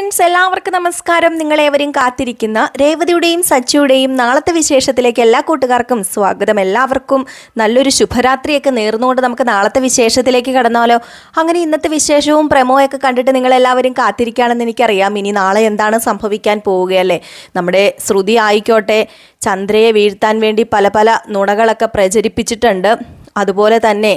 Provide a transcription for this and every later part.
Friends, എല്ലാവർക്കും നമസ്കാരം. നിങ്ങളേവരും കാത്തിരിക്കുന്ന രേവതിയുടെയും സച്ചിയുടെയും നാളത്തെ വിശേഷത്തിലേക്ക് എല്ലാ കൂട്ടുകാർക്കും സ്വാഗതം. എല്ലാവർക്കും നല്ലൊരു ശുഭരാത്രിയൊക്കെ നേർന്നുകൊണ്ട് നമുക്ക് നാളത്തെ വിശേഷത്തിലേക്ക് കടന്നാലോ. അങ്ങനെ ഇന്നത്തെ വിശേഷവും പ്രമോയൊക്കെ കണ്ടിട്ട് നിങ്ങളെല്ലാവരും കാത്തിരിക്കുകയാണെന്ന് എനിക്കറിയാം. ഇനി നാളെ എന്താണ് സംഭവിക്കാൻ പോവുകയല്ലേ. നമ്മുടെ ശ്രുതി ആയിക്കോട്ടെ ചന്ദ്രയെ വീഴ്ത്താൻ വേണ്ടി പല പല നുണകളൊക്കെ പ്രചരിപ്പിച്ചിട്ടുണ്ട്. അതുപോലെ തന്നെ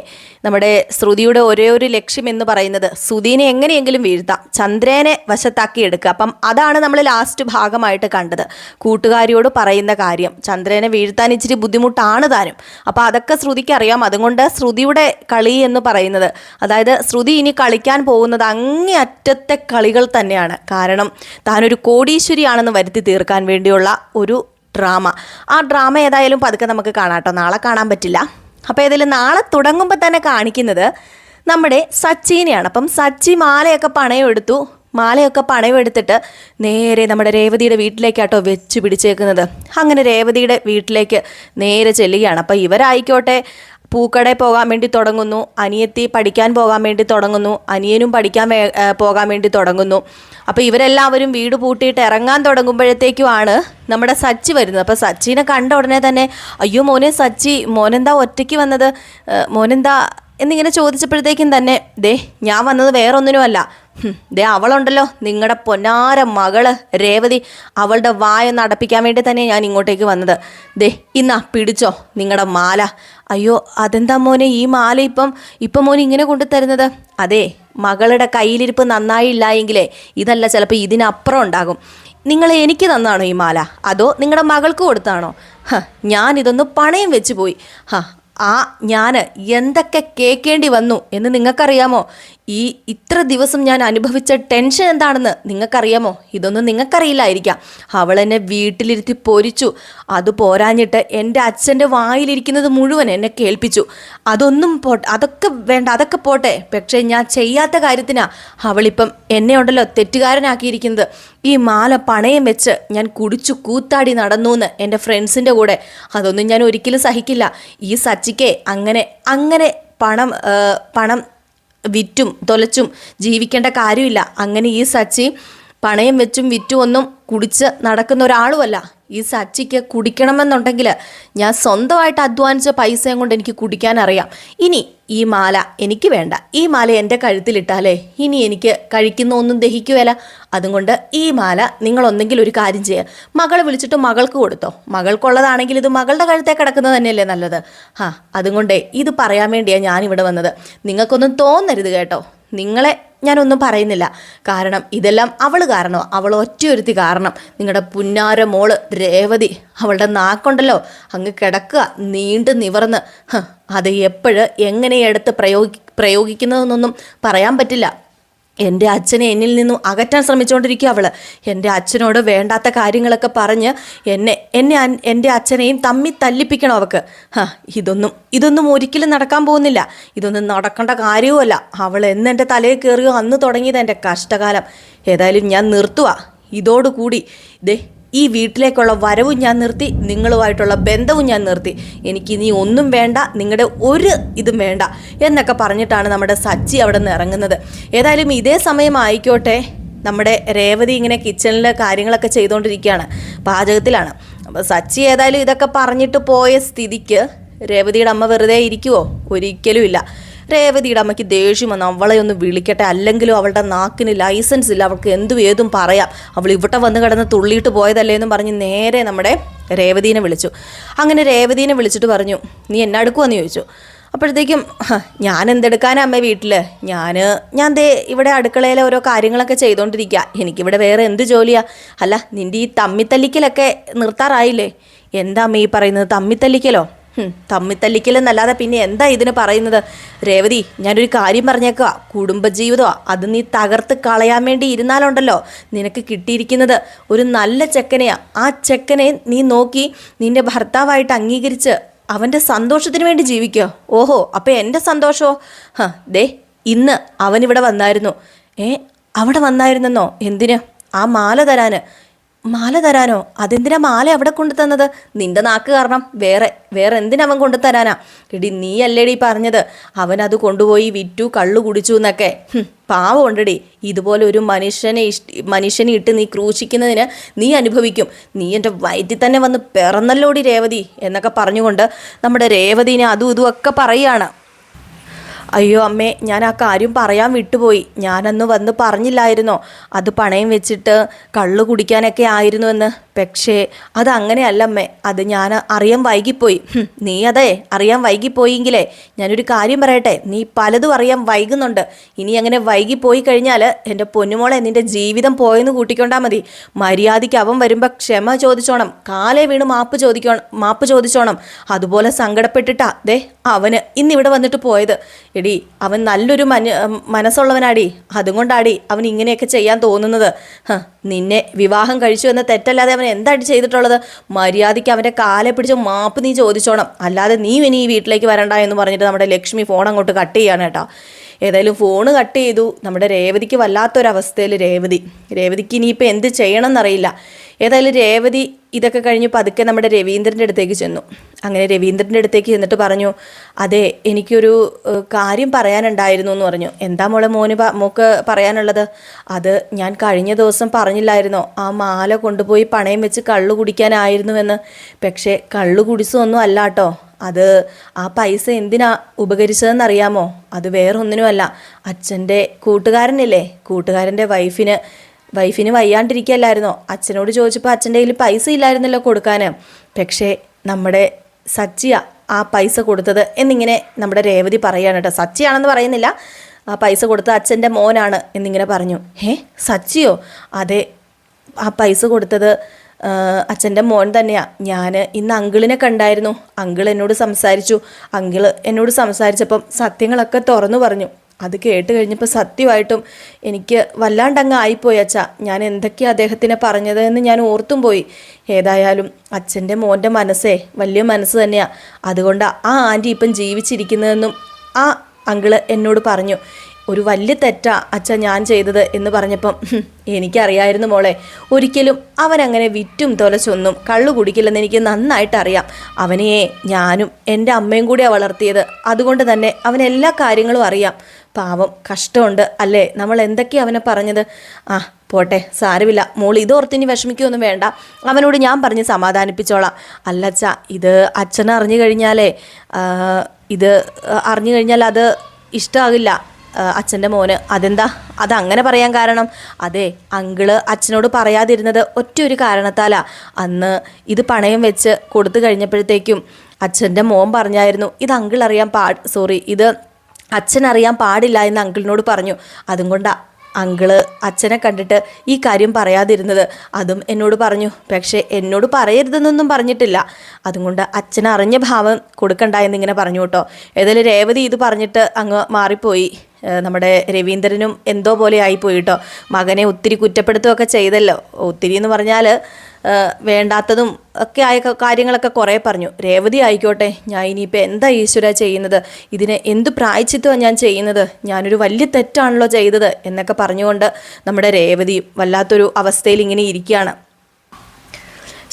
നമ്മുടെ ശ്രുതിയുടെ ഒരേ ഒരു ലക്ഷ്യം എന്ന് പറയുന്നത് ശ്രുതിനെ എങ്ങനെയെങ്കിലും വീഴ്ത്താം, ചന്ദ്രനെ വശത്താക്കി എടുക്കുക. അപ്പം അതാണ് നമ്മൾ ലാസ്റ്റ് ഭാഗമായിട്ട് കണ്ടത്. കൂട്ടുകാരിയോട് പറയുന്ന കാര്യം ചന്ദ്രനെ വീഴ്ത്താൻ ഇച്ചിരി ബുദ്ധിമുട്ടാണ് താനും. അപ്പോൾ അതൊക്കെ ശ്രുതിക്ക് അറിയാം. അതുകൊണ്ട് ശ്രുതിയുടെ കളി എന്ന് പറയുന്നത്, അതായത് ശ്രുതി ഇനി കളിക്കാൻ പോകുന്നത് അങ്ങേയറ്റത്തെ കളികൾ തന്നെയാണ്. കാരണം താനൊരു കോടീശ്വരിയാണെന്ന് വരുത്തി തീർക്കാൻ വേണ്ടിയുള്ള ഒരു ഡ്രാമ. ആ ഡ്രാമ ഏതായാലും പതുക്കെ നമുക്ക് കാണാം കേട്ടോ. നാളെ കാണാൻ പറ്റില്ല. അപ്പോൾ ഏതായാലും നാളെ തുടങ്ങുമ്പോൾ തന്നെ കാണിക്കുന്നത് നമ്മുടെ സച്ചിനെയാണ്. അപ്പം സച്ചി മാലയൊക്കെ പണയം എടുത്തിട്ട് നേരെ നമ്മുടെ രേവതിയുടെ വീട്ടിലേക്കാട്ടോ വെച്ച് പിടിച്ചേക്കുന്നത്. അങ്ങനെ രേവതിയുടെ വീട്ടിലേക്ക് നേരെ ചെല്ലുകയാണ്. അപ്പം ഇവരായിക്കോട്ടെ പൂക്കടയിൽ പോകാൻ വേണ്ടി തുടങ്ങുന്നു, അനിയത്തി പഠിക്കാൻ പോകാൻ വേണ്ടി തുടങ്ങുന്നു, അനിയനും പഠിക്കാൻ പോകാൻ വേണ്ടി തുടങ്ങുന്നു. അപ്പോൾ ഇവരെല്ലാവരും വീട് പൂട്ടിയിട്ട് ഇറങ്ങാൻ തുടങ്ങുമ്പോഴത്തേക്കുമാണ് നമ്മുടെ സച്ചി വരുന്നത്. അപ്പോൾ സച്ചിനെ കണ്ട ഉടനെ തന്നെ അയ്യോ മോനെ സച്ചി, മോനെന്താ ഒറ്റയ്ക്ക് വന്നത്, മോനെന്താ എന്നിങ്ങനെ ചോദിച്ചപ്പോഴത്തേക്കും തന്നെ ഞാൻ വന്നത് വേറൊന്നിനുമല്ല, അവളുണ്ടല്ലോ നിങ്ങളുടെ പൊന്നാര മകള് രേവതി, അവളുടെ വായൊന്ന് അടപ്പിക്കാൻ വേണ്ടി തന്നെ ഞാൻ ഇങ്ങോട്ടേക്ക് വന്നത്. ഇന്നാ പിടിച്ചോ നിങ്ങളുടെ മാല. അയ്യോ അതെന്താ മോനെ ഈ മാല ഇപ്പം മോനെ ഇങ്ങനെ കൊണ്ടുതരുന്നത്? അതെ, മകളുടെ കയ്യിലിരിപ്പ് നന്നായില്ല എങ്കിലേ ഇതല്ല ചിലപ്പോൾ ഇതിനപ്പുറം ഉണ്ടാകും. നിങ്ങൾ എനിക്ക് തന്നാണോ ഈ മാല, അതോ നിങ്ങളുടെ മകൾക്ക് കൊടുത്താണോ? ഞാനിതൊന്ന് പണയം വെച്ച് പോയി. ഞാൻ എന്തൊക്കെ കേൾക്കേണ്ടി വന്നു എന്ന് നിങ്ങൾക്കറിയാമോ? ഇത്ര ദിവസം ഞാൻ അനുഭവിച്ച ടെൻഷൻ എന്താണെന്ന് നിങ്ങൾക്കറിയാമോ? ഇതൊന്നും നിങ്ങൾക്കറിയില്ലായിരിക്കാം. അവളെന്നെ വീട്ടിലിരുത്തി പൊരിച്ചു. അത് പോരാഞ്ഞിട്ട് എൻ്റെ അച്ഛൻ്റെ വായിലിരിക്കുന്നത് മുഴുവൻ എന്നെ കേൾപ്പിച്ചു. അതൊക്കെ വേണ്ട, അതൊക്കെ പോട്ടെ. പക്ഷേ ഞാൻ ചെയ്യാത്ത കാര്യത്തിനാണ് അവളിപ്പം എന്നെ ഉണ്ടല്ലോ തെറ്റുകാരനാക്കിയിരിക്കുന്നത്. ഈ മാല പണയം വെച്ച് ഞാൻ കുടിച്ചു കൂത്താടി നടന്നു എന്ന് എൻ്റെ ഫ്രണ്ട്സിൻ്റെ കൂടെ. അതൊന്നും ഞാൻ ഒരിക്കലും സഹിക്കില്ല. ഈ സച്ചിക്ക് അങ്ങനെ പണം വിറ്റും തൊലച്ചും ജീവിക്കേണ്ട കാര്യമില്ല. അങ്ങനെ ഈ സച്ചി പണയം വെച്ചും വിറ്റും ഒന്നും കുടിച്ച് നടക്കുന്ന ഒരാളുമല്ല. ഈ സച്ചിക്ക് കുടിക്കണമെന്നുണ്ടെങ്കിൽ ഞാൻ സ്വന്തമായിട്ട് അധ്വാനിച്ച പൈസയും കൊണ്ട് എനിക്ക് കുടിക്കാൻ അറിയാം. ഇനി ഈ മാല എനിക്ക് വേണ്ട. ഈ മാല എൻ്റെ കഴുത്തിലിട്ടാലേ ഇനി എനിക്ക് കഴിക്കുന്ന ഒന്നും ദഹിക്കുകയില്ല. അതുകൊണ്ട് ഈ മാല നിങ്ങളൊന്നെങ്കിൽ ഒരു കാര്യം ചെയ്യുക, മകളെ വിളിച്ചിട്ട് മകൾക്ക് കൊടുത്തോ. മകൾക്കുള്ളതാണെങ്കിൽ ഇത് മകളുടെ കഴുത്തേ കിടക്കുന്നത് തന്നെയല്ലേ നല്ലത്. അതുകൊണ്ടേ ഇത് പറയാൻ വേണ്ടിയാണ് ഞാനിവിടെ വന്നത്. നിങ്ങൾക്കൊന്നും തോന്നരുത് കേട്ടോ. നിങ്ങളെ ഞാനൊന്നും പറയുന്നില്ല. കാരണം ഇതെല്ലാം അവൾ കാരണമാണ്, അവൾ ഒറ്റയൊരുത്തി കാരണം. നിങ്ങളുടെ പുന്നാര മോള് രേവതി, അവളുടെ നാക്കുണ്ടല്ലോ അങ്ങ് കിടക്കുക നീണ്ടു നിവർന്ന്. അത് എങ്ങനെ എടുത്ത് പ്രയോഗിക്കുന്നതെന്നൊന്നും പറയാൻ പറ്റില്ല. എൻ്റെ അച്ഛനെ എന്നിൽ നിന്നും അകറ്റാൻ ശ്രമിച്ചുകൊണ്ടിരിക്കുക അവൾ. എൻ്റെ അച്ഛനോട് വേണ്ടാത്ത കാര്യങ്ങളൊക്കെ പറഞ്ഞ് എൻ്റെ അച്ഛനെയും തമ്മിൽ തല്ലിപ്പിക്കണം അവൾക്ക്. ഇതൊന്നും ഒരിക്കലും നടക്കാൻ പോകുന്നില്ല. ഇതൊന്നും നടക്കേണ്ട കാര്യവുമല്ല. അവൾ എന്നെൻ്റെ തലയിൽ കയറിയോ അന്ന് തുടങ്ങിയത് എൻ്റെ കഷ്ടകാലം. ഏതായാലും ഞാൻ നിർത്തുക. ഇതോടുകൂടി ഈ വീട്ടിലേക്കുള്ള വരവും ഞാൻ നിർത്തി, നിങ്ങളുമായിട്ടുള്ള ബന്ധവും ഞാൻ നിർത്തി. എനിക്കിനി ഒന്നും വേണ്ട, നിങ്ങളുടെ ഒരു ഇതും വേണ്ട എന്നൊക്കെ പറഞ്ഞിട്ടാണ് നമ്മുടെ സച്ചി അവിടെ നിന്ന് ഇറങ്ങുന്നത്. ഏതായാലും ഇതേ സമയം ആയിക്കോട്ടെ നമ്മുടെ രേവതി ഇങ്ങനെ കിച്ചണിൽ കാര്യങ്ങളൊക്കെ ചെയ്തുകൊണ്ടിരിക്കുകയാണ്, പാചകത്തിലാണ്. അപ്പോൾ സച്ചി ഏതായാലും ഇതൊക്കെ പറഞ്ഞിട്ട് പോയ സ്ഥിതിക്ക് രേവതിയുടെ അമ്മ വെറുതെ ഇരിക്കുവോ? ഒരിക്കലും ഇല്ല. രേവതിയുടെ അമ്മയ്ക്ക് ദേഷ്യം വന്നു. അവളെ ഒന്ന് വിളിക്കട്ടെ, അല്ലെങ്കിലും അവളുടെ നാക്കിന് ലൈസൻസ് ഇല്ല, അവൾക്ക് എന്തും ഏതും പറയാം. അവൾ ഇവിടെ വന്ന് കിടന്ന് തുള്ളിയിട്ട് പോയതല്ലേ എന്നും പറഞ്ഞ് നേരെ നമ്മുടെ രേവതീനെ വിളിച്ചു. അങ്ങനെ രേവതീനെ വിളിച്ചിട്ട് പറഞ്ഞു, നീ എന്നെ അടുക്കുവെന്ന് ചോദിച്ചു. അപ്പോഴത്തേക്കും ഞാൻ എന്തെടുക്കാനാ അമ്മ വീട്ടിൽ, ഞാൻ ഇവിടെ അടുക്കളയിലെ ഓരോ കാര്യങ്ങളൊക്കെ ചെയ്തുകൊണ്ടിരിക്കുക. എനിക്കിവിടെ വേറെ എന്ത് ജോലിയാ? അല്ല നിൻ്റെ ഈ തമ്മിത്തല്ലിക്കലൊക്കെ നിർത്താറായില്ലേ? എന്താ അമ്മ ഈ പറയുന്നത്? തമ്മിത്തല്ലിക്കലോ? തമ്മിത്തല്ലിക്കലെന്നല്ലാതെ പിന്നെ എന്താ ഇതിന് പറയുന്നത്? രേവതി, ഞാനൊരു കാര്യം പറഞ്ഞേക്കുക, കുടുംബജീവിതമാണ് അത്. നീ തകർത്ത് കളയാൻ വേണ്ടി ഇരുന്നാലുണ്ടല്ലോ നിനക്ക് കിട്ടിയിരിക്കുന്നത് ഒരു നല്ല ചെക്കനെയാണ്. ആ ചെക്കനെ നീ നോക്കി നിന്റെ ഭർത്താവായിട്ട് അംഗീകരിച്ച് അവൻ്റെ സന്തോഷത്തിന് വേണ്ടി ജീവിക്കോ? ഓഹോ, അപ്പോൾ എൻ്റെ സന്തോഷമോ? ഇന്ന് അവനിവിടെ വന്നായിരുന്നു. അവിടെ വന്നായിരുന്നെന്നോ? എന്തിന്? ആ മാല തരാന്. മാല തരാനോ? അതെന്തിനാ മാല അവിടെ കൊണ്ടു തന്നത്? നിന്റെ നാക്ക് കാരണം വേറെ എന്തിനവൻ കൊണ്ടു തരാനാ? എടി നീ അല്ലേടി പറഞ്ഞത് അവൻ അത് കൊണ്ടുപോയി വിറ്റു, കള്ളു കുടിച്ചു എന്നൊക്കെ. പാവം ഉണ്ടടി. ഇതുപോലെ ഒരു മനുഷ്യനെ ഇട്ട് നീ ക്രൂശിക്കുന്നതിന് നീ അനുഭവിക്കും. നീ എൻ്റെ വയറ്റിൽ തന്നെ വന്ന് പിറന്നല്ലോടി രേവതി എന്നൊക്കെ പറഞ്ഞുകൊണ്ട് നമ്മുടെ രേവതിനെ അതും ഇതുമൊക്കെ പറയുകയാണ്. അയ്യോ അമ്മേ, ഞാൻ ആ കാര്യം പറയാൻ വിട്ടുപോയി. ഞാനന്ന് വന്ന് പറഞ്ഞില്ലായിരുന്നോ അത് പണയം വെച്ചിട്ട് കള്ളു കുടിക്കാനൊക്കെ ആയിരുന്നുവെന്ന്? പക്ഷേ അതങ്ങനെയല്ല അമ്മേ, അത് ഞാൻ അറിയാൻ വൈകിപ്പോയി. നീ അതെ അറിയാൻ വൈകിപ്പോയെങ്കിലേ ഞാനൊരു കാര്യം പറയട്ടെ, നീ പലതും അറിയാൻ വൈകുന്നുണ്ട്. ഇനി അങ്ങനെ വൈകിപ്പോയി കഴിഞ്ഞാൽ എൻ്റെ പൊന്നുമോളെ നിൻ്റെ ജീവിതം പോയെന്ന് കൂട്ടിക്കൊണ്ടാൽ മതി. മര്യാദയ്ക്ക് അവൻ വരുമ്പോൾ ക്ഷമ ചോദിച്ചോണം, കാലേ വീണ് മാപ്പ് ചോദിച്ചോണം. അതുപോലെ സങ്കടപ്പെട്ടിട്ടാ ദേ അവന് ഇന്നിവിടെ വന്നിട്ട് പോയത്. എടി അവൻ നല്ലൊരു മനസ്സുള്ളവനാടി, അതുകൊണ്ടാടി അവൻ ഇങ്ങനെയൊക്കെ ചെയ്യാൻ തോന്നുന്നത്. നിന്നെ വിവാഹം കഴിച്ചു എന്ന തെറ്റല്ലാതെ അവൻ എന്തായിട്ട് ചെയ്തിട്ടുള്ളത്? മര്യാദയ്ക്ക് അവൻ്റെ കാലെ പിടിച്ച് മാപ്പ് നീ ചോദിച്ചോണം, അല്ലാതെ നീ ഇനി ഈ വീട്ടിലേക്ക് വരണ്ട എന്ന് പറഞ്ഞിട്ട് നമ്മുടെ ലക്ഷ്മി ഫോൺ അങ്ങോട്ട് കട്ട് ചെയ്യാണ് കേട്ടോ. ഏതായാലും ഫോണ് കട്ട് ചെയ്തു. നമ്മുടെ രേവതിക്ക് വല്ലാത്തൊരവസ്ഥയിൽ രേവതിക്ക് ഇനിയിപ്പോൾ എന്ത് ചെയ്യണം എന്നറിയില്ല. ഏതായാലും രേവതി ഇതൊക്കെ കഴിഞ്ഞ് പതുക്കെ നമ്മുടെ രവീന്ദ്രൻ്റെ അടുത്തേക്ക് ചെന്നു. അങ്ങനെ രവീന്ദ്രൻ്റെ അടുത്തേക്ക് ചെന്നിട്ട് പറഞ്ഞു, അതെ എനിക്കൊരു കാര്യം പറയാനുണ്ടായിരുന്നു എന്ന് പറഞ്ഞു. എന്താ മോളെ മോക്ക് പറയാനുള്ളത്? അത് ഞാൻ കഴിഞ്ഞ ദിവസം പറഞ്ഞില്ലായിരുന്നോ ആ മാല കൊണ്ടുപോയി പണയം വെച്ച് കള്ളു കുടിക്കാനായിരുന്നുവെന്ന്? പക്ഷേ കള്ളു കുടിച്ചൊന്നും അല്ല കേട്ടോ. അത് ആ പൈസ എന്തിനാ ഉപകരിച്ചതെന്നറിയാമോ? അത് വേറൊന്നിനുമല്ല, അച്ഛൻ്റെ കൂട്ടുകാരനില്ലേ, കൂട്ടുകാരൻ്റെ വൈഫിന് വയ്യാണ്ടിരിക്കുകയല്ലായിരുന്നോ? അച്ഛനോട് ചോദിച്ചപ്പോൾ അച്ഛൻ്റെ കയ്യിൽ പൈസ ഇല്ലായിരുന്നല്ലോ കൊടുക്കാൻ. പക്ഷേ നമ്മുടെ സച്ചിയ ആ പൈസ കൊടുത്തത് എന്നിങ്ങനെ നമ്മുടെ രേവതി പറയാണ് കേട്ടോ. സച്ചിയാണെന്ന് പറയുന്നില്ല, ആ പൈസ കൊടുത്തത് അച്ഛൻ്റെ മോനാണ് എന്നിങ്ങനെ പറഞ്ഞു. സച്ചിയോ? അതെ, ആ പൈസ കൊടുത്തത് അച്ഛൻ്റെ മോൻ തന്നെയാണ്. ഞാൻ ഇന്ന് അങ്കിളിനെ കണ്ടായിരുന്നു. അങ്കിൾ എന്നോട് സംസാരിച്ചപ്പം സത്യങ്ങളൊക്കെ തുറന്നു പറഞ്ഞു. അത് കേട്ട് കഴിഞ്ഞപ്പോൾ സത്യമായിട്ടും എനിക്ക് വല്ലാണ്ടങ്ങ് ആയിപ്പോയി അച്ഛാ. ഞാൻ എന്തൊക്കെയാണ് അദ്ദേഹത്തിനെ പറഞ്ഞത് എന്ന് ഞാൻ ഓർത്തും പോയി. ഏതായാലും അച്ഛൻ്റെ മോൻ്റെ മനസ്സേ വലിയ മനസ്സ് തന്നെയാണ്. അതുകൊണ്ട് ആ ആൻറ്റി ഇപ്പം ജീവിച്ചിരിക്കുന്നതെന്നും ആ അങ്കിള് എന്നോട് പറഞ്ഞു. ഒരു വലിയ തെറ്റാ അച്ഛൻ ഞാൻ ചെയ്തത് എന്ന് പറഞ്ഞപ്പം എനിക്കറിയായിരുന്നു മോളെ, ഒരിക്കലും അവനങ്ങനെ വിറ്റും തൊലച്ചൊന്നും കള്ളു കുടിക്കില്ലെന്ന് എനിക്ക് നന്നായിട്ട് അറിയാം. അവനെ ഞാനും എൻ്റെ അമ്മയും കൂടിയാണ് വളർത്തിയത്. അതുകൊണ്ട് തന്നെ അവനെല്ലാ കാര്യങ്ങളും അറിയാം. പാവം കഷ്ടമുണ്ട് അല്ലേ, നമ്മൾ എന്തൊക്കെയാണ് അവനെ പറഞ്ഞത്? പോട്ടെ, സാരമില്ല മോൾ, ഇതോർത്തിനി വിഷമിക്കുകയൊന്നും വേണ്ട. അവനോട് ഞാൻ പറഞ്ഞ് സമാധാനിപ്പിച്ചോളാം. അല്ലച്ചാ, ഇത് അച്ഛനറിഞ്ഞു കഴിഞ്ഞാൽ അത് ഇഷ്ടമാകില്ല അച്ഛൻ്റെ മോന്. അതെന്താ അതങ്ങനെ പറയാൻ കാരണം? അതെ, അങ്കിള് അച്ഛനോട് പറയാതിരുന്നത് ഒറ്റ ഒരു കാരണത്താലാ. അന്ന് ഇത് പണയം വെച്ച് കൊടുത്തു കഴിഞ്ഞപ്പോഴത്തേക്കും അച്ഛൻ്റെ മോൻ പറഞ്ഞായിരുന്നു ഇത് ഇത് അച്ഛനറിയാൻ പാടില്ല എന്ന് അങ്കിളിനോട് പറഞ്ഞു. അതും കൊണ്ടാ അങ്കിള് അച്ഛനെ കണ്ടിട്ട് ഈ കാര്യം പറയാതിരുന്നത്. അതും എന്നോട് പറഞ്ഞു. പക്ഷേ എന്നോട് പറയരുതെന്നൊന്നും പറഞ്ഞിട്ടില്ല. അതുകൊണ്ട് അച്ഛൻ അറിഞ്ഞ ഭാവം കൊടുക്കണ്ട എന്നിങ്ങനെ പറഞ്ഞു കേട്ടോ. ഏതായാലും രേവതി ഇത് പറഞ്ഞിട്ട് അങ്ങ് മാറിപ്പോയി. നമ്മുടെ രവീന്ദ്രനും എന്തോ പോലെ ആയിപ്പോയി കേട്ടോ. മകനെ ഒത്തിരി കുറ്റപ്പെടുത്തുകയൊക്കെ ചെയ്തല്ലോ. ഒത്തിരി എന്ന് പറഞ്ഞാൽ വേണ്ടാത്തതും ഒക്കെ ആയ കാര്യങ്ങളൊക്കെ കുറേ പറഞ്ഞു. രേവതി ആയിക്കോട്ടെ, ഞാൻ ഇനിയിപ്പോൾ എന്താ ഈശ്വര ചെയ്യുന്നത്? ഇതിന് എന്ത് പ്രായച്ചിത്തമാണ് ഞാൻ ചെയ്യുന്നത്? ഞാനൊരു വലിയ തെറ്റാണല്ലോ ചെയ്തത് എന്നൊക്കെ പറഞ്ഞുകൊണ്ട് നമ്മുടെ രേവതിയും വല്ലാത്തൊരു അവസ്ഥയിൽ ഇങ്ങനെ ഇരിക്കുകയാണ്.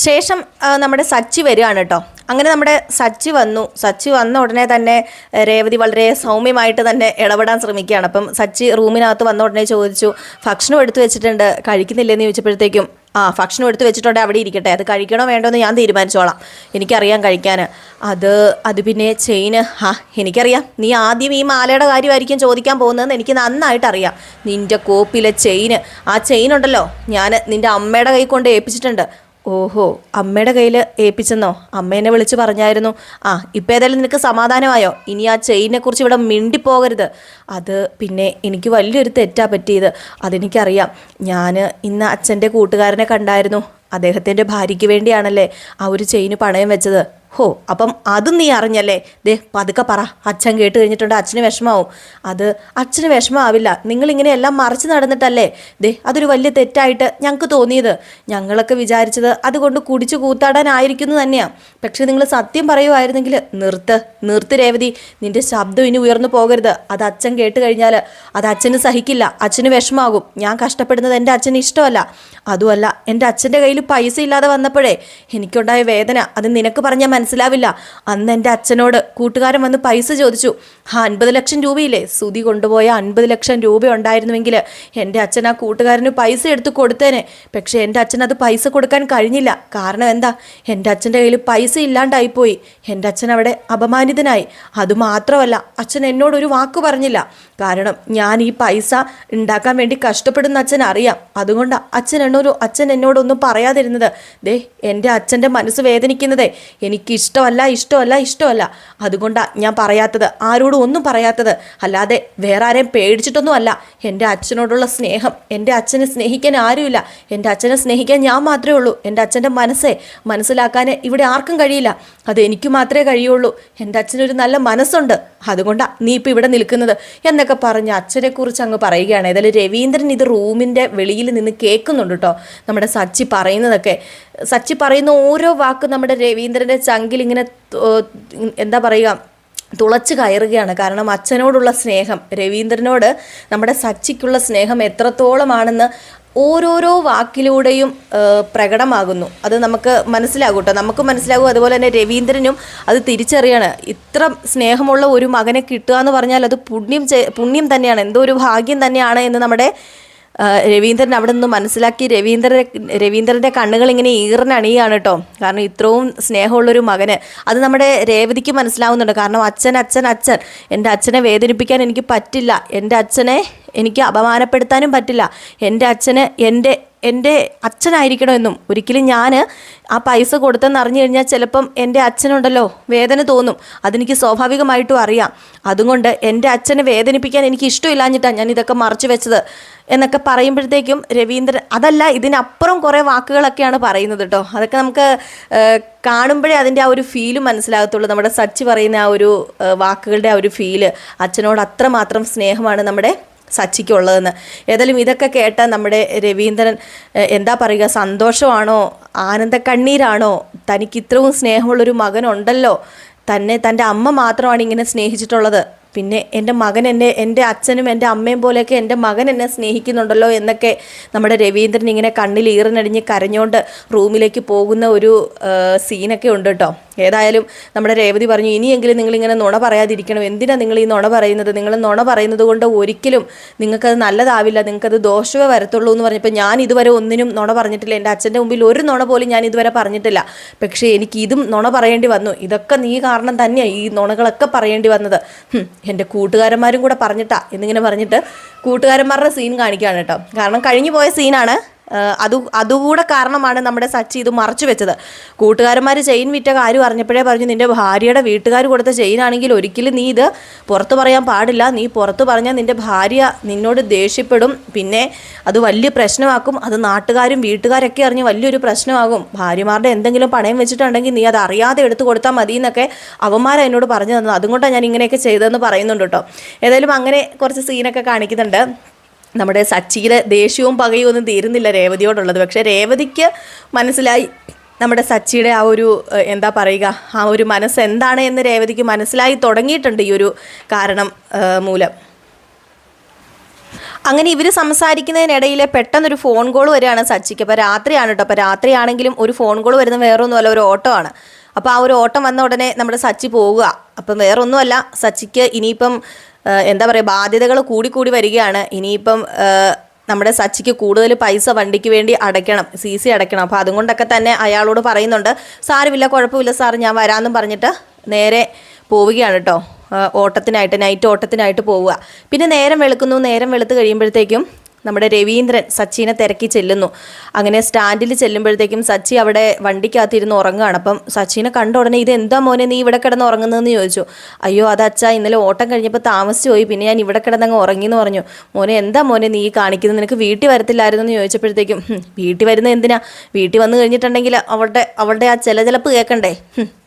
ശേഷം നമ്മുടെ സച്ചി വരികയാണ് കേട്ടോ. അങ്ങനെ നമ്മുടെ സച്ചി വന്ന ഉടനെ തന്നെ രേവതി വളരെ സൗമ്യമായിട്ട് തന്നെ ഇടപെടാൻ ശ്രമിക്കുകയാണ്. അപ്പം സച്ചി റൂമിനകത്ത് വന്ന ഉടനെ ചോദിച്ചു, ഭക്ഷണം എടുത്തു വെച്ചിട്ടുണ്ട്, കഴിക്കുന്നില്ലെന്ന് ചോദിച്ചപ്പോഴത്തേക്കും ഭക്ഷണം എടുത്ത് വെച്ചിട്ടുണ്ട്, അവിടെ ഇരിക്കട്ടെ, അത് കഴിക്കണോ വേണ്ടോ എന്ന് ഞാൻ തീരുമാനിച്ചോളാം, എനിക്കറിയാം കഴിക്കാൻ. അത് പിന്നെ ചെയിന് എനിക്കറിയാം, നീ ആദ്യം ഈ മാലയുടെ കാര്യമായിരിക്കും ചോദിക്കാൻ പോകുന്നതെന്ന് എനിക്ക് നന്നായിട്ടറിയാം. നിൻ്റെ കോപ്പിലെ ചെയിന്, ആ ചെയിനുണ്ടല്ലോ ഞാൻ നിൻ്റെ അമ്മയുടെ കൈ കൊണ്ട് ഏൽപ്പിച്ചിട്ടുണ്ട്. ഓഹോ, അമ്മയുടെ കയ്യിൽ ഏൽപ്പിച്ചെന്നോ? അമ്മേനെ വിളിച്ച് പറഞ്ഞായിരുന്നു. ഇപ്പം ഏതായാലും നിനക്ക് സമാധാനമായോ? ഇനി ആ ചെയിനെ കുറിച്ച് ഇവിടെ മിണ്ടിപ്പോകരുത്. അത് പിന്നെ എനിക്ക് വലിയൊരു തെറ്റാ പറ്റിയത്, അതെനിക്കറിയാം. ഞാൻ ഇന്ന് അച്ഛൻ്റെ കൂട്ടുകാരനെ കണ്ടായിരുന്നു. അദ്ദേഹത്തിൻ്റെ ഭാര്യയ്ക്ക് വേണ്ടിയാണല്ലേ ആ ഒരു ചെയിന് പണയം വെച്ചത്. ഹോ, അപ്പം അതും നീ അറിഞ്ഞല്ലേ? ദേ പതുക്കെ പറ, അച്ഛൻ കേട്ട് കഴിഞ്ഞിട്ടുണ്ട് അച്ഛന് വിഷമാവും. അത് അച്ഛന് വിഷമാവില്ല, നിങ്ങളിങ്ങനെ എല്ലാം മറിച്ച് നടന്നിട്ടല്ലേ ദേ അതൊരു വലിയ തെറ്റായിട്ട് ഞങ്ങൾക്ക് തോന്നിയത്. ഞങ്ങളൊക്കെ വിചാരിച്ചത് അതുകൊണ്ട് കുടിച്ചു കൂത്താടാനായിരിക്കുന്നു തന്നെയാണ്. പക്ഷെ നിങ്ങൾ സത്യം പറയുമായിരുന്നെങ്കിൽ നിർത്ത് രേവതി, നിന്റെ ശബ്ദം ഇനി ഉയർന്നു പോകരുത്. അത് അച്ഛൻ കേട്ട് കഴിഞ്ഞാൽ അത് അച്ഛന് സഹിക്കില്ല, അച്ഛന് വിഷമാകും. ഞാൻ കഷ്ടപ്പെടുന്നത് എൻ്റെ അച്ഛന് ഇഷ്ടമല്ല. അതുമല്ല, എൻ്റെ അച്ഛൻ്റെ കയ്യിൽ പൈസ ഇല്ലാതെ വന്നപ്പോഴേ എനിക്കുണ്ടായ വേദന അത് നിനക്ക് പറഞ്ഞാൽ മനസ്സിലാവില്ല. അന്ന് എൻ്റെ അച്ഛനോട് കൂട്ടുകാരൻ വന്ന് പൈസ ചോദിച്ചു. 50 ലക്ഷം രൂപയില്ലേ സുധി കൊണ്ടുപോയ 50 ലക്ഷം രൂപ ഉണ്ടായിരുന്നുവെങ്കിൽ എൻ്റെ അച്ഛൻ ആ കൂട്ടുകാരന് പൈസ എടുത്ത് കൊടുത്തേനെ. പക്ഷേ എൻ്റെ അച്ഛൻ അത് പൈസ കൊടുക്കാൻ കഴിഞ്ഞില്ല. കാരണം എന്താ? എൻ്റെ അച്ഛൻ്റെ കയ്യിൽ പൈസ ഇല്ലാണ്ടായിപ്പോയി. എൻ്റെ അച്ഛൻ അവിടെ അപമാനിതനായി. അതുമാത്രമല്ല, അച്ഛൻ എന്നോടൊരു വാക്ക് പറഞ്ഞില്ല. കാരണം ഞാൻ ഈ പൈസ ഉണ്ടാക്കാൻ വേണ്ടി കഷ്ടപ്പെടുന്ന അച്ഛൻ അറിയാം. അതുകൊണ്ടാണ് അച്ഛൻ എന്നോടൊന്നും പറയാതിരുന്നത്. ദേ എൻ്റെ അച്ഛൻ്റെ മനസ്സ് വേദനിക്കുന്നതേ എനിക്ക് ഇഷ്ടമല്ല. അതുകൊണ്ടാണ് ഞാൻ പറയാത്തത്, ആരോടും ഒന്നും പറയാത്തത്. അല്ലാതെ വേറെ ആരെയും പേടിച്ചിട്ടൊന്നും അല്ല. എൻ്റെ അച്ഛനോടുള്ള സ്നേഹം, എൻ്റെ അച്ഛനെ സ്നേഹിക്കാൻ ആരുമില്ല. എൻ്റെ അച്ഛനെ സ്നേഹിക്കാൻ ഞാൻ മാത്രമേ ഉള്ളൂ. എൻ്റെ അച്ഛൻ്റെ മനസ്സിലാക്കാൻ ഇവിടെ ആർക്കും കഴിയില്ല. അത് എനിക്ക് മാത്രമേ കഴിയുള്ളൂ. എൻ്റെ അച്ഛനൊരു നല്ല മനസ്സുണ്ട്. അതുകൊണ്ടാണ് നീ ഇപ്പോൾ ഇവിടെ നിൽക്കുന്നത് എന്നൊക്കെ പറഞ്ഞ് അച്ഛനെക്കുറിച്ച് അങ്ങ് പറയുകയാണ്. ഏതായാലും രവീന്ദ്രൻ ഇത് റൂമിൻ്റെ വെളിയിൽ നിന്ന് കേൾക്കുന്നുണ്ട് കേട്ടോ, നമ്മുടെ സച്ചി പറയുന്നതൊക്കെ. സച്ചി പറയുന്ന ഓരോ വാക്കും നമ്മുടെ രവീന്ദ്രൻ്റെ ചങ്കിൽ ഇങ്ങനെ എന്താ പറയുക, തുളച്ച് കയറുകയാണ്. കാരണം അച്ഛനോടുള്ള സ്നേഹം, രവീന്ദ്രനോട് നമ്മുടെ സച്ചിക്കുള്ള സ്നേഹം എത്രത്തോളമാണെന്ന് ഓരോരോ വാക്കിലൂടെയും പ്രകടമാകുന്നു. അത് നമുക്ക് മനസ്സിലാകും കേട്ടോ, നമുക്ക് മനസ്സിലാകും. അതുപോലെ തന്നെ രവീന്ദ്രനും അത് തിരിച്ചറിയാണ്. ഇത്ര സ്നേഹമുള്ള ഒരു മകനെ കിട്ടുക എന്ന് പറഞ്ഞാൽ അത് പുണ്യം തന്നെയാണ്, എന്തോ ഒരു ഭാഗ്യം തന്നെയാണ് എന്ന് നമ്മുടെ രവീന്ദ്രൻ അവിടെ നിന്ന് മനസ്സിലാക്കി. രവീന്ദ്രൻ്റെ കണ്ണുകൾ ഇങ്ങനെ ഈറിനണിയാണ് കേട്ടോ. കാരണം ഇത്രയും സ്നേഹമുള്ളൊരു മകന് അത് നമ്മുടെ രേവതിക്ക് മനസ്സിലാവുന്നുണ്ട്. കാരണം അച്ഛൻ എൻ്റെ അച്ഛനെ വേദനിപ്പിക്കാൻ എനിക്ക് പറ്റില്ല. എൻ്റെ അച്ഛനെ എനിക്ക് അപമാനപ്പെടുത്താനും പറ്റില്ല. എൻ്റെ അച്ഛന് എൻ്റെ അച്ഛനായിരിക്കണമെന്നും ഒരിക്കലും ഞാൻ ആ പൈസ കൊടുത്തെന്ന് അറിഞ്ഞു കഴിഞ്ഞാൽ ചിലപ്പം എൻ്റെ അച്ഛനുണ്ടല്ലോ വേദന തോന്നും. അതെനിക്ക് സ്വാഭാവികമായിട്ടും അറിയാം. അതുകൊണ്ട് എൻ്റെ അച്ഛനെ വേദനിപ്പിക്കാൻ എനിക്ക് ഇഷ്ടമില്ലാഞ്ഞിട്ടാണ് ഞാൻ ഇതൊക്കെ മറച്ചു വെച്ചത് എന്നൊക്കെ പറയുമ്പോഴത്തേക്കും രവീന്ദ്രൻ അതല്ല, ഇതിനപ്പുറം കുറേ വാക്കുകളൊക്കെയാണ് പറയുന്നത് കേട്ടോ. അതൊക്കെ നമുക്ക് കാണുമ്പോഴേ അതിൻ്റെ ആ ഒരു ഫീല് മനസ്സിലാകത്തുള്ളൂ. നമ്മുടെ സച്ചി പറയുന്ന ആ ഒരു വാക്കുകളുടെ ആ ഒരു ഫീല്, അച്ഛനോട് അത്രമാത്രം സ്നേഹമാണ് നമ്മുടെ സച്ചിക്കുള്ളതെന്ന്. ഏതായാലും ഇതൊക്കെ കേട്ട നമ്മുടെ രവീന്ദ്രൻ എന്താ പറയുക, സന്തോഷമാണോ ആനന്ദക്കണ്ണീരാണോ? തനിക്ക് ഇത്രയും സ്നേഹമുള്ളൊരു മകനുണ്ടല്ലോ, തൻ്റെ അമ്മ മാത്രമാണ് ഇങ്ങനെ സ്നേഹിച്ചിട്ടുള്ളത്. പിന്നെ എൻ്റെ മകൻ എൻ്റെ അച്ഛനും എൻ്റെ അമ്മയും പോലെയൊക്കെ എൻ്റെ മകൻ എന്നെ സ്നേഹിക്കുന്നുണ്ടല്ലോ എന്നൊക്കെ നമ്മുടെ രവീന്ദ്രൻ ഇങ്ങനെ കണ്ണിൽ ഈറിനടിഞ്ഞ് കരഞ്ഞുകൊണ്ട് റൂമിലേക്ക് പോകുന്ന ഒരു സീനൊക്കെ ഉണ്ട് കേട്ടോ. ഏതായാലും നമ്മുടെ രേവതി പറഞ്ഞു, ഇനിയെങ്കിലും നിങ്ങളിങ്ങനെ നുണ പറയാതിരിക്കണം. എന്തിനാണ് നിങ്ങൾ ഈ നുണ പറയുന്നത്? നിങ്ങൾ നുണ പറയുന്നത് കൊണ്ട് ഒരിക്കലും നിങ്ങൾക്കത് നല്ലതാവില്ല, നിങ്ങൾക്കത് ദോഷമേ വരത്തുള്ളൂ എന്ന് പറഞ്ഞപ്പോൾ ഞാൻ ഇതുവരെ ഒന്നിനും നുണ പറഞ്ഞിട്ടില്ല. എൻ്റെ അച്ഛൻ്റെ മുമ്പിൽ ഒരു നുണ പോലും ഞാൻ ഇതുവരെ പറഞ്ഞിട്ടില്ല. പക്ഷേ എനിക്ക് ഇതും നുണ പറയേണ്ടി വന്നു. ഇതൊക്കെ നീ കാരണം തന്നെയാണ് ഈ നുണകളൊക്കെ പറയേണ്ടി വന്നത്. എൻ്റെ കൂട്ടുകാരന്മാരും കൂടെ പറഞ്ഞിട്ടാ എന്നിങ്ങനെ പറഞ്ഞിട്ട് കൂട്ടുകാരന്മാരുടെ സീൻ കാണിക്കുകയാണ് കേട്ടോ. കാരണം കഴിഞ്ഞു പോയ സീനാണ്. അതുകൂടെ കാരണമാണ് നമ്മുടെ സച്ചി ഇത് മറച്ചു വെച്ചത്. കൂട്ടുകാരന്മാർ ചെയിൻ വിറ്റ കാര്യം അറിഞ്ഞപ്പോഴേ പറഞ്ഞു, നിൻ്റെ ഭാര്യയുടെ വീട്ടുകാർ കൊടുത്ത ചെയിനാണെങ്കിൽ ഒരിക്കലും നീ ഇത് പുറത്ത് പറയാൻ പാടില്ല. നീ പുറത്ത് പറഞ്ഞാൽ നിൻ്റെ ഭാര്യ നിന്നോട് ദേഷ്യപ്പെടും, പിന്നെ അത് വലിയ പ്രശ്നമാക്കും. അത് നാട്ടുകാരും വീട്ടുകാരൊക്കെ അറിഞ്ഞ് വലിയൊരു പ്രശ്നമാകും. ഭാര്യമാരുടെ എന്തെങ്കിലും പണയം വെച്ചിട്ടുണ്ടെങ്കിൽ നീ അത് അറിയാതെ എടുത്തു കൊടുത്താൽ മതി എന്നൊക്കെ അവന്മാരെ എന്നോട് പറഞ്ഞു തന്നത്. അതുകൊണ്ടാണ് ഞാൻ ഇങ്ങനെയൊക്കെ ചെയ്തതെന്ന് പറയുന്നുണ്ട് കേട്ടോ. ഏതായാലും അങ്ങനെ കുറച്ച് സീനൊക്കെ കാണിക്കുന്നുണ്ട്. നമ്മുടെ സച്ചിയുടെ ദേഷ്യവും പകയും ഒന്നും തീരുന്നില്ല രേവതിയോടുള്ളത്. പക്ഷേ രേവതിക്ക് മനസ്സിലായി നമ്മുടെ സച്ചിയുടെ ആ ഒരു എന്താ പറയുക, ആ ഒരു മനസ്സ് എന്താണ് എന്ന് രേവതിക്ക് മനസ്സിലായി തുടങ്ങിയിട്ടുണ്ട് ഈ ഒരു കാരണം മൂലം. അങ്ങനെ ഇവർ സംസാരിക്കുന്നതിനിടയിൽ പെട്ടെന്നൊരു ഫോൺ കോൾ വരികയാണ് സച്ചിക്ക്. അപ്പോൾ രാത്രിയാണ് കേട്ടോ. അപ്പോൾ രാത്രിയാണെങ്കിലും ഒരു ഫോൺ കോൾ വരുന്നത് വേറെ ഒന്നുമല്ല, ഒരു ഓട്ടോ ആണ്. അപ്പോൾ ആ ഒരു ഓട്ടം വന്ന ഉടനെ നമ്മുടെ സച്ചി പോവുക. അപ്പം വേറെ ഒന്നുമല്ല, സച്ചിക്ക് ഇനിയിപ്പം എന്താ പറയുക, ബാധ്യതകൾ കൂടി വരികയാണ്. ഇനിയിപ്പം നമ്മുടെ സച്ചിക്ക് കൂടുതൽ പൈസ വണ്ടിക്ക് വേണ്ടി അടയ്ക്കണം, CC അടയ്ക്കണം. അപ്പോൾ അതുകൊണ്ടൊക്കെ തന്നെ അയാളോട് പറയുന്നുണ്ട്, സാരമില്ല കുഴപ്പമില്ല സാർ ഞാൻ വരാമെന്നും പറഞ്ഞിട്ട് നേരെ പോവുകയാണ് കേട്ടോ ഓട്ടത്തിനായിട്ട്, നൈറ്റ് ഓട്ടത്തിനായിട്ട് പോവുക. പിന്നെ നേരം വെളുത്ത് കഴിയുമ്പോഴത്തേക്കും നമ്മുടെ രവീന്ദ്രൻ സച്ചിനെ തിരക്കി ചെല്ലുന്നു. അങ്ങനെ സ്റ്റാൻഡിൽ ചെല്ലുമ്പോഴത്തേക്കും സച്ചി അവിടെ വണ്ടിക്കകത്തിരുന്ന് ഉറങ്ങുകയാണ്. അപ്പം സച്ചിനെ കണ്ട ഉടനെ ഇത് എന്താ മോനെ നീ ഇവിടെ കിടന്ന് ഉറങ്ങുന്നതെന്ന് ചോദിച്ചു. അയ്യോ അത് അച്ഛാ ഇന്നലെ ഓട്ടം കഴിഞ്ഞപ്പോൾ താമസിച്ചു പോയി, പിന്നെ ഞാൻ ഇവിടെ കിടന്നങ്ങ് ഉറങ്ങിയെന്ന് പറഞ്ഞു. മോനെ എന്താ മോനെ നീ കാണിക്കുന്നത്, നിനക്ക് വീട്ടിൽ വരത്തില്ലായിരുന്നു എന്ന് ചോദിച്ചപ്പോഴത്തേക്കും വീട്ടിൽ വരുന്നത് എന്തിനാ, വീട്ടിൽ വന്നു കഴിഞ്ഞിട്ടുണ്ടെങ്കിൽ അവളുടെ ആ ചിലപ്പ് കേൾക്കണ്ടേ.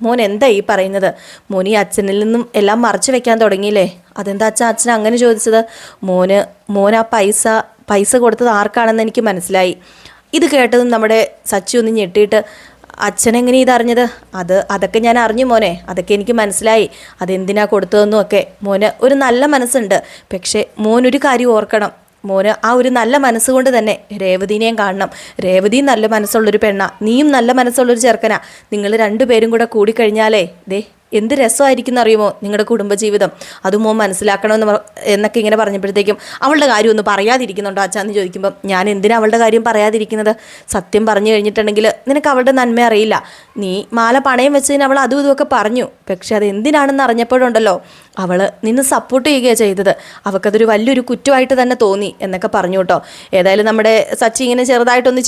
മോൻ എന്താ ഈ പറയുന്നത്, മോൻ ഈ അച്ഛനിൽ നിന്നും എല്ലാം മറച്ചു വെക്കാൻ തുടങ്ങിയില്ലേ. അതെന്താ അച്ഛൻ അങ്ങനെ ചോദിച്ചത്. മോൻ ആ പൈസ കൊടുത്തത് ആർക്കാണെന്ന് എനിക്ക് മനസ്സിലായി. ഇത് കേട്ടതും നമ്മുടെ സച്ചി ഒന്ന് ഞെട്ടിയിട്ട് അച്ഛനെങ്ങനെ ഇതറിഞ്ഞത്, അതൊക്കെ ഞാൻ അറിഞ്ഞു മോനെ, അതൊക്കെ എനിക്ക് മനസ്സിലായി, അതെന്തിനാ കൊടുത്തതെന്നും ഒക്കെ. മോന് ഒരു നല്ല മനസ്സുണ്ട്, പക്ഷേ മോനൊരു കാര്യം ഓർക്കണം, മോന് ആ ഒരു നല്ല മനസ്സുകൊണ്ട് തന്നെ രേവതിനെയും കാണണം. രേവതിയും നല്ല മനസ്സുള്ളൊരു പെണ്ണാ, നീയും നല്ല മനസ്സുള്ളൊരു ചെറുക്കനാ. നിങ്ങൾ രണ്ടുപേരും കൂടെ കൂടിക്കഴിഞ്ഞാലേ എന്ത് രസമായിരിക്കും എന്നറിയുമോ നിങ്ങളുടെ കുടുംബജീവിതം, അതും മോൻ മനസ്സിലാക്കണമെന്ന് എന്നൊക്കെ ഇങ്ങനെ പറഞ്ഞപ്പോഴത്തേക്കും അവളുടെ കാര്യം ഒന്ന് പറയാതിരിക്കുന്നുണ്ടോ അച്ഛാന്ന് ചോദിക്കുമ്പം ഞാൻ എന്തിനാ അവളുടെ കാര്യം പറയാതിരിക്കുന്നത്, സത്യം പറഞ്ഞു കഴിഞ്ഞിട്ടുണ്ടെങ്കിൽ നിനക്ക് അവളുടെ നന്മ അറിയില്ല. നീ മാല പണയം വെച്ചതിന് അവൾ അതും ഇതുമൊക്കെ പറഞ്ഞു, പക്ഷെ അത് എന്തിനാണെന്ന് അറിഞ്ഞപ്പോഴുണ്ടല്ലോ അവൾ നിന്നെ സപ്പോർട്ട് ചെയ്യുകയാണ് ചെയ്തത്, അവൾക്കതൊരു വലിയൊരു കുറ്റമായിട്ട് തന്നെ തോന്നി എന്നൊക്കെ പറഞ്ഞു കേട്ടോ. ഏതായാലും നമ്മുടെ സച്ചി ഇങ്ങനെ ചെറുതായിട്ടൊന്ന്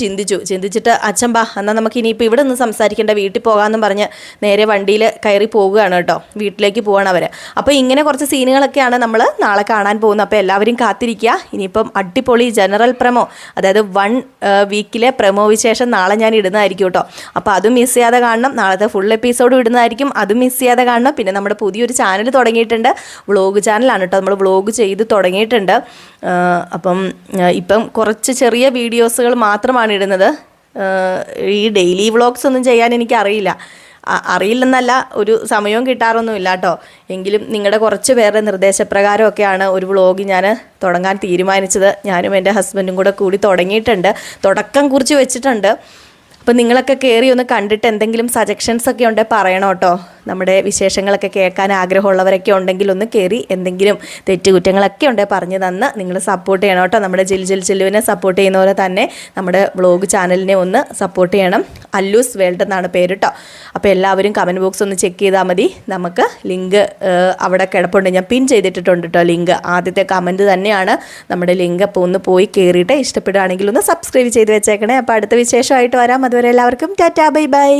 ചിന്തിച്ചിട്ട് അച്ഛൻ ബാ എന്നാൽ നമുക്ക് ഇനിയിപ്പോൾ ഇവിടെ നിന്ന് സംസാരിക്കേണ്ട, വീട്ടിൽ പോകാമെന്നും പറഞ്ഞ് നേരെ വണ്ടിയിൽ കയറി പോകുകയാണ് കേട്ടോ. വീട്ടിലേക്ക് പോവാണ് അവർ. അപ്പോൾ ഇങ്ങനെ കുറച്ച് സീനുകളൊക്കെയാണ് നമ്മൾ നാളെ കാണാൻ പോകുന്നത്. അപ്പോൾ എല്ലാവരും കാത്തിരിക്കുക. ഇനിയിപ്പം അടിപൊളി ജനറൽ പ്രമോ, അതായത് 1 വീക്കിലെ പ്രമോ വിശേഷം നാളെ ഞാൻ ഇടുന്നതായിരിക്കും കേട്ടോ. അപ്പോൾ അതും മിസ് ചെയ്യാതെ കാണണം. നാളത്തെ ഫുൾ എപ്പിസോഡും ഇടുന്നതായിരിക്കും, അതും മിസ് ചെയ്യാതെ കാണണം. പിന്നെ നമ്മുടെ പുതിയൊരു ചാനൽ തുടങ്ങിയിട്ടുണ്ട്, വ്ളോഗ് ചാനലാണ് കേട്ടോ. നമ്മൾ വ്ളോഗ് ചെയ്ത് തുടങ്ങിയിട്ടുണ്ട്. അപ്പം ഇപ്പം കുറച്ച് ചെറിയ വീഡിയോസുകൾ മാത്രമാണ് ഇടുന്നത്. ഈ ഡെയിലി വ്ളോഗ്സ് ഒന്നും ചെയ്യാൻ എനിക്കറിയില്ല, അറിയില്ലെന്നല്ല, ഒരു സമയവും കിട്ടാറൊന്നുമില്ല കേട്ടോ. എങ്കിലും നിങ്ങളുടെ കുറച്ച് പേരുടെ നിർദ്ദേശപ്രകാരമൊക്കെയാണ് ഒരു വ്ളോഗ് ഞാൻ തുടങ്ങാൻ തീരുമാനിച്ചത്. ഞാനും എൻ്റെ ഹസ്ബൻഡും കൂടി തുടങ്ങിയിട്ടുണ്ട്, തുടക്കം കുറിച്ച് വെച്ചിട്ടുണ്ട്. അപ്പം നിങ്ങളൊക്കെ കയറി ഒന്ന് കണ്ടിട്ട് എന്തെങ്കിലും സജഷൻസ് ഒക്കെ ഉണ്ടെങ്കിൽ പറയണം കേട്ടോ. നമ്മുടെ വിശേഷങ്ങളൊക്കെ കേൾക്കാൻ ആഗ്രഹമുള്ളവരൊക്കെ ഉണ്ടെങ്കിൽ ഒന്ന് കയറി എന്തെങ്കിലും തെറ്റുകുറ്റങ്ങളൊക്കെ ഉണ്ടെങ്കിൽ പറഞ്ഞു തന്ന് നിങ്ങൾ സപ്പോർട്ട് ചെയ്യണം കേട്ടോ. നമ്മുടെ ജില്ലുവിനെ സപ്പോർട്ട് ചെയ്യുന്ന പോലെ തന്നെ നമ്മുടെ വ്ളോഗ് ചാനലിനെ ഒന്ന് സപ്പോർട്ട് ചെയ്യണം. അല്ലൂസ് വേൾഡ് എന്നാണ് പേര് കേട്ടോ. അപ്പോൾ എല്ലാവരും കമൻറ്റ് ബോക്സ് ഒന്ന് ചെക്ക് ചെയ്താൽ മതി. നമുക്ക് ലിങ്ക് അവിടെ കിടപ്പുണ്ട്, ഞാൻ പിൻ ചെയ്തിട്ടുണ്ട് കേട്ടോ ലിങ്ക്. ആദ്യത്തെ കമൻറ്റ് തന്നെയാണ് നമ്മുടെ ലിങ്ക്. അപ്പോൾ ഒന്ന് പോയി കയറിയിട്ട് ഇഷ്ടപ്പെടുകയാണെങ്കിൽ ഒന്ന് സബ്സ്ക്രൈബ് ചെയ്ത് വെച്ചേക്കണേ. അപ്പോൾ അടുത്ത വിശേഷമായിട്ട് വരാം. അതുവരെ എല്ലാവർക്കും ടാറ്റാ ബൈ ബൈ.